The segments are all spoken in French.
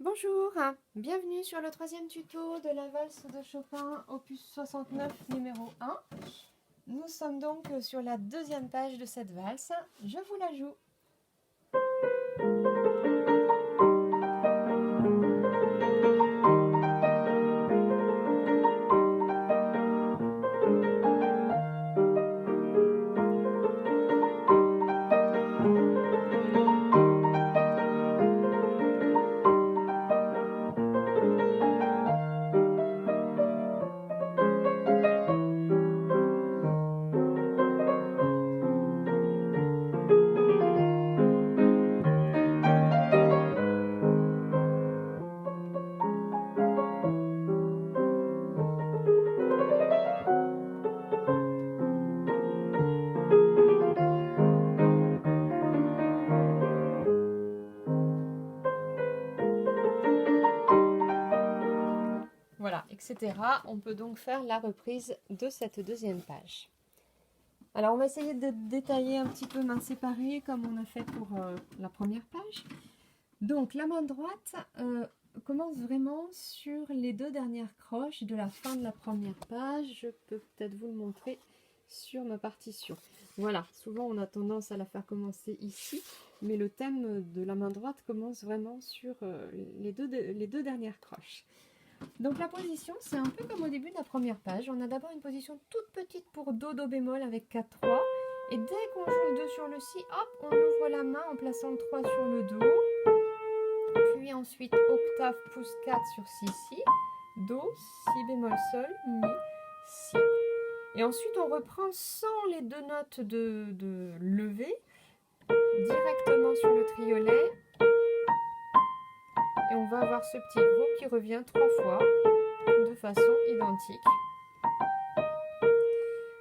Bonjour, bienvenue sur le troisième tuto de la valse de Chopin, opus 69, numéro 1. Nous sommes donc sur la deuxième page de cette valse. Je vous la joue. Voilà, etc. On peut donc faire la reprise de cette deuxième page. Alors, on va essayer de détailler un petit peu main séparée comme on a fait pour la première page. Donc, la main droite commence vraiment sur les deux dernières croches de la fin de la première page. Je peux peut-être vous le montrer sur ma partition. Voilà, souvent on a tendance à la faire commencer ici, mais le thème de la main droite commence vraiment sur les deux dernières croches. Donc la position, c'est un peu comme au début de la première page. On a d'abord une position toute petite pour Do, Do bémol avec 4-3. Et dès qu'on joue le 2 sur le Si, hop, on ouvre la main en plaçant le 3 sur le Do. Puis ensuite, octave, pouce 4 sur Si, Si. Do, Si bémol, Sol, Mi, Si. Et ensuite, on reprend sans les deux notes de levé, directement sur le triolet. Et on va avoir ce petit groupe qui revient 3 fois de façon identique.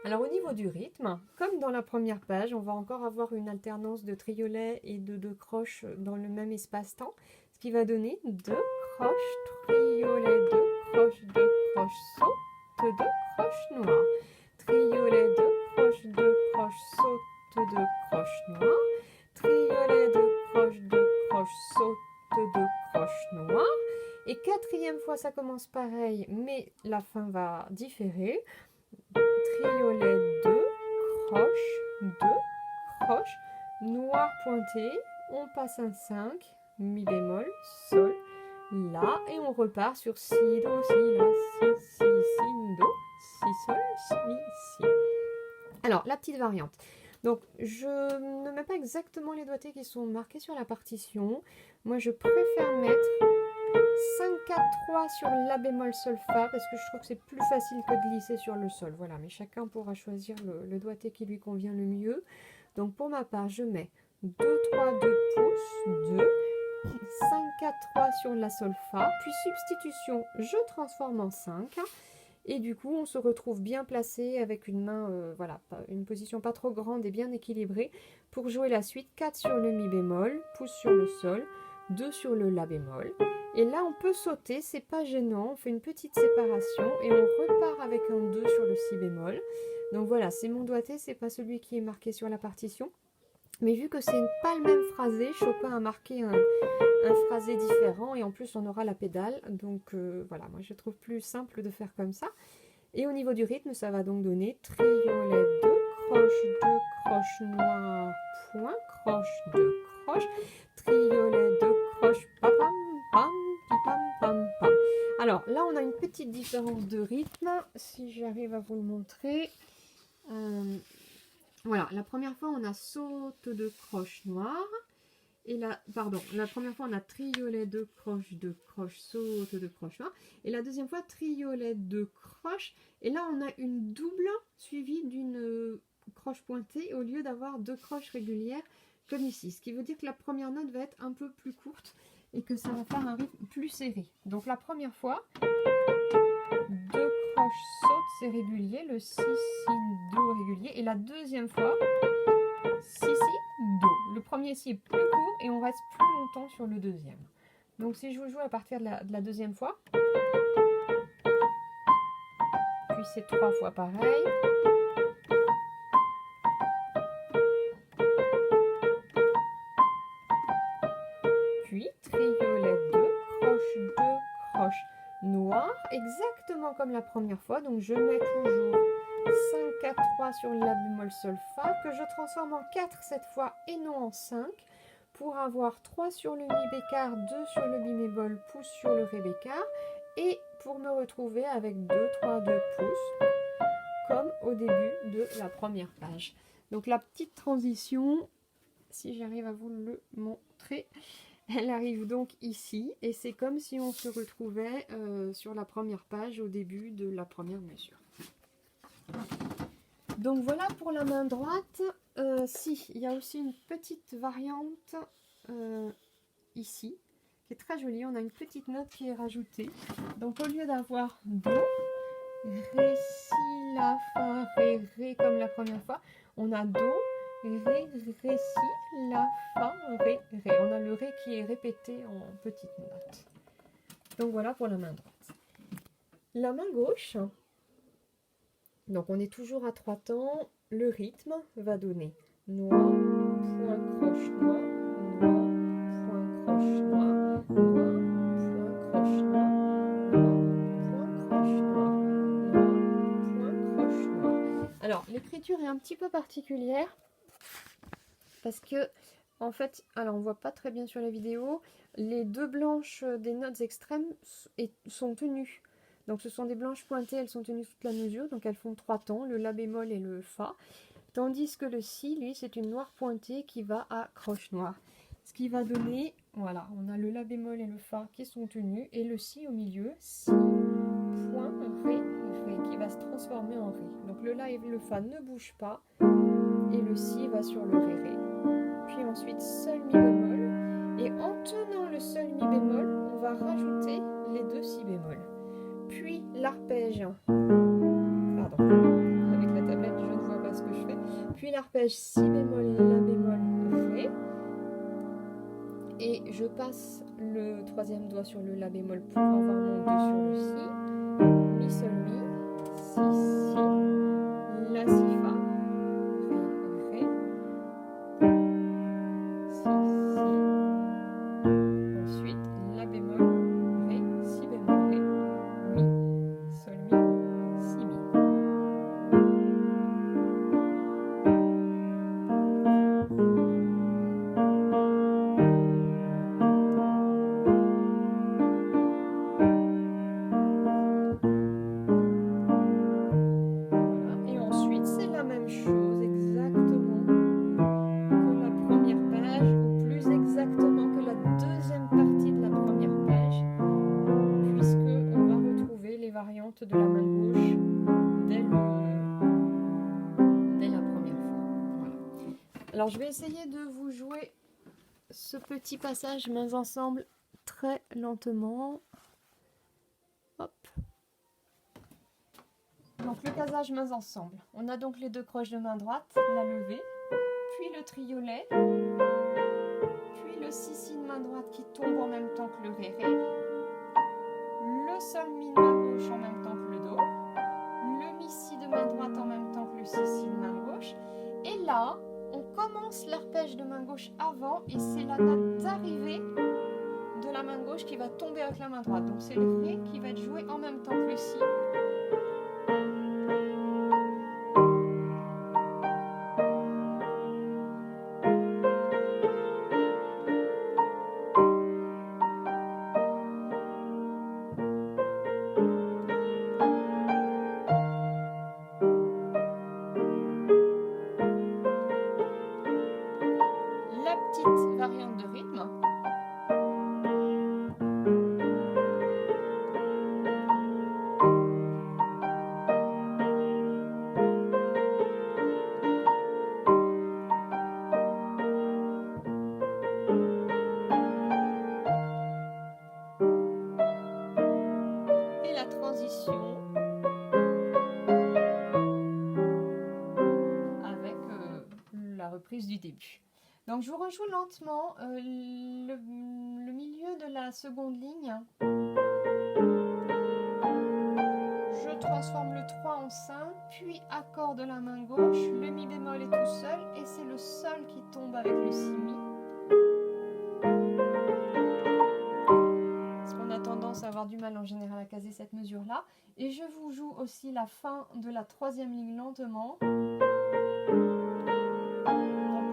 Alors au niveau du rythme, comme dans la première page, on va encore avoir une alternance de triolet et de deux croches dans le même espace-temps, ce qui va donner 2 croches, triolet, 2 croches, 2 croches, saute, 2 croches noires. Triolet, 2 croches, 2 croches, saute, 2 croches noires. Triolet, 2 croches, 2 croches, saute, 2 croches noires. Et quatrième fois, ça commence pareil, mais la fin va différer. Triolet, 2 croches, 2 croches, noir pointé, on passe un 5, mi bémol, sol, la, et on repart sur si, do, si, la, si, do, si, sol, mi, si. Alors, la petite variante. Donc, je ne mets pas exactement les doigtés qui sont marqués sur la partition. Moi, je préfère mettre 5, 4, 3 sur la bémol sol fa parce que je trouve que c'est plus facile que de glisser sur le sol. Voilà, mais chacun pourra choisir le doigté qui lui convient le mieux. Donc pour ma part, je mets 2, 3, 2 pouces, 2, 5, 4, 3 sur la sol fa, puis substitution, je transforme en 5. Et du coup, on se retrouve bien placé avec une main, voilà, une position pas trop grande et bien équilibrée pour jouer la suite. 4 sur le mi bémol, pouce sur le sol, 2 sur le la bémol. Et là, on peut sauter, c'est pas gênant, on fait une petite séparation et on repart avec un 2 sur le si bémol. Donc voilà, c'est mon doigté, c'est pas celui qui est marqué sur la partition. Mais vu que c'est pas le même phrasé, Chopin a marqué un phrasé différent et en plus on aura la pédale. Donc voilà, moi je trouve plus simple de faire comme ça. Et au niveau du rythme, ça va donc donner triolet, 2 croches noires, point, croche, 2 croches, triolet, 2 croches, pam, pam, pam, pam, pam. Alors là, on a une petite différence de rythme, si j'arrive à vous le montrer. Voilà, la première fois, on a saute de croche noire. Et la première fois, on a triolet, 2 croches, saute, 2 croches noires. Et la deuxième fois, triolet, 2 croches. Et là, on a une double suivie d'une croche pointée au lieu d'avoir 2 croches régulières comme ici. Ce qui veut dire que la première note va être un peu plus courte et que ça va faire un rythme plus serré. Donc la première fois, 2 croches saute, c'est régulier, le si, si, do régulier. Et la deuxième fois, si, si, do. Le premier si est plus court et on reste plus longtemps sur le deuxième. Donc si je vous joue à partir de la deuxième fois, puis c'est 3 fois pareil. Puis triolet, 2 exactement comme la première fois. Donc je mets toujours 5, 4, 3 sur le La bémol sol Fa, que je transforme en 4 cette fois et non en 5, pour avoir 3 sur le Mi bécard, 2 sur le Mi bémol, pouce sur le Ré bécard, et pour me retrouver avec 2, 3, 2 pouces, comme au début de la première page. Donc la petite transition, si j'arrive à vous le montrer, elle arrive donc ici, et c'est comme si on se retrouvait sur la première page au début de la première mesure. Donc voilà pour la main droite. Si, il y a aussi une petite variante ici, qui est très jolie. On a une petite note qui est rajoutée. Donc au lieu d'avoir Do, Ré, Si, La, Fa, Ré, Ré comme la première fois, on a Do, Ré, Ré, Si, La, Fa, Ré, Ré. On a le Ré qui est répété en petite note. Donc voilà pour la main droite. La main gauche, donc on est toujours à 3 temps. Le rythme va donner noix, point, croche, noix, noix, point, croche, noix, noix, point, croche, noix, noix, point, croche, noix, noix, point, croche, noix. Alors l'écriture est un petit peu particulière parce que en fait, alors on voit pas très bien sur la vidéo, les deux blanches des notes extrêmes sont tenues. Donc ce sont des blanches pointées, elles sont tenues toute la mesure, donc elles font 3 temps, le La bémol et le Fa. Tandis que le Si, lui, c'est une noire pointée qui va à croche noire. Ce qui va donner, voilà, on a le La bémol et le Fa qui sont tenus, et le Si au milieu, Si, point, Ré, Ré, qui va se transformer en Ré. Donc le La et le Fa ne bougent pas, et le Si va sur le Ré, Ré. Puis ensuite Sol, Mi bémol, et en tenant le Sol, Mi bémol, on va rajouter les deux Si bémol. Puis l'arpège, pardon, avec la tablette je ne vois pas ce que je fais, puis l'arpège Si bémol, La bémol, Ré, et je passe le troisième doigt sur le La bémol pour avoir mon 2 sur le Si, Mi Sol Mi, Si Si, La Si Fa, Ré Ré, Si Si, ensuite La bémol, Ré, Si bémol, Ré, Mi, Sol Mi, Si Mi. De la main gauche dès la première fois. Voilà. Alors je vais essayer de vous jouer ce petit passage mains ensemble très lentement. Hop. Donc le passage mains ensemble. On a donc les deux croches de main droite, la levée, puis le triolet, puis le Si de main droite qui tombe en même temps que le Ré Ré, le Sol Mi de main gauche en même temps que le Do, le Mi Si de main droite en même temps que le Si de main gauche, et là on commence l'arpège de main gauche avant, et c'est la note d'arrivée de la main gauche qui va tomber avec la main droite. Donc c'est le Ré qui va être joué en même temps que le Si. La petite variante de rythme. Et la transition avec la reprise du début. Donc je vous rejoue lentement le milieu de la seconde ligne. Je transforme le 3 en 5, puis accord de la main gauche, le Mi bémol est tout seul, et c'est le Sol qui tombe avec le Si Mi. Parce qu'on a tendance à avoir avoir du mal en général à caser cette mesure-là. Et je vous joue aussi la fin de la troisième ligne lentement. Donc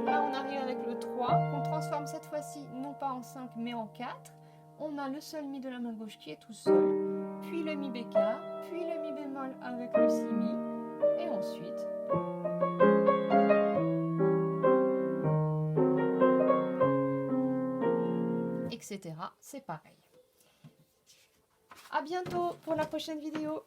là, on arrive avec le 3, qu'on transforme cette fois-ci non pas en 5 mais en 4. On a le sol mi de la main gauche qui est tout seul, puis le mi bécard, puis le mi bémol avec le si mi, et ensuite etc. C'est pareil. À bientôt pour la prochaine vidéo.